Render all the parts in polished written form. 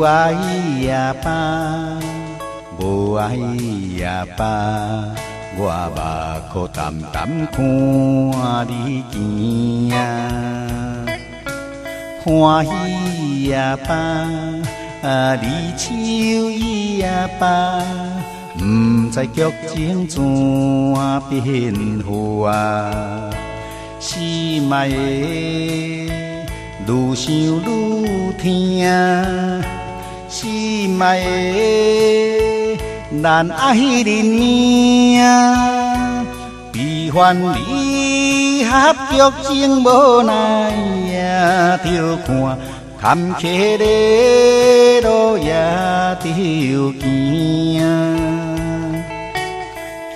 爱也罢，无爱也罢，我目眶淡淡看你行啊。欢喜也罢，离愁也罢，不知剧情怎变化。心爱的，愈想愈疼。心爱的，咱爱认命。悲欢离合剧情无奈呀，着看坎坷的路也着行。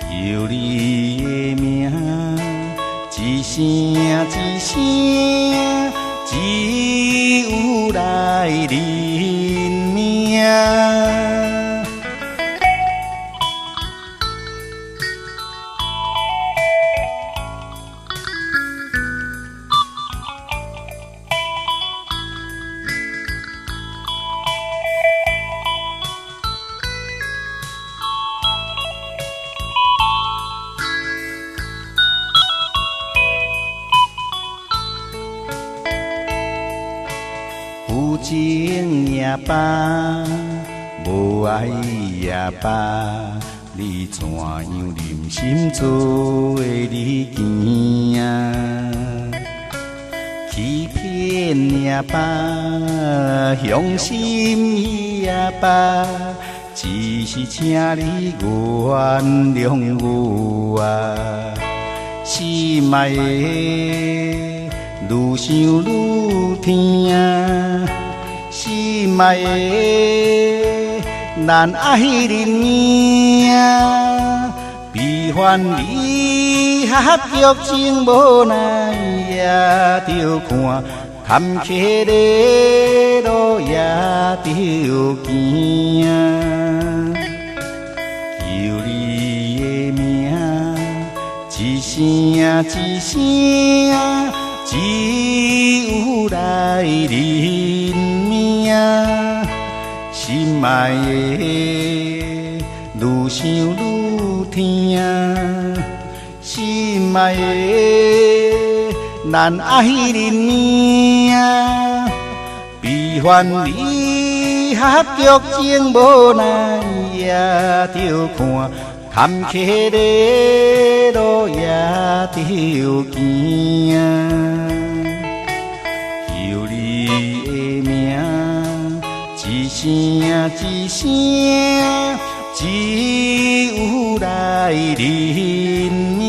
求你的名，一声一声，只有来认命。有情也罢，无爱也罢，你怎样忍心做的你行啊？欺骗也罢，伤心也罢，只是请你原谅我啊！心爱的，愈想愈疼。心爱的，咱爱认命。悲欢离合剧情无奈也着看，坎坷的路也着行。求你的名，一声一声，只有来认命。心爱的，愈想愈疼。心爱的，咱爱认命。悲欢离合剧情无奈也着看，坎坷的路也着行。求你的名，一声一声，只有来认命。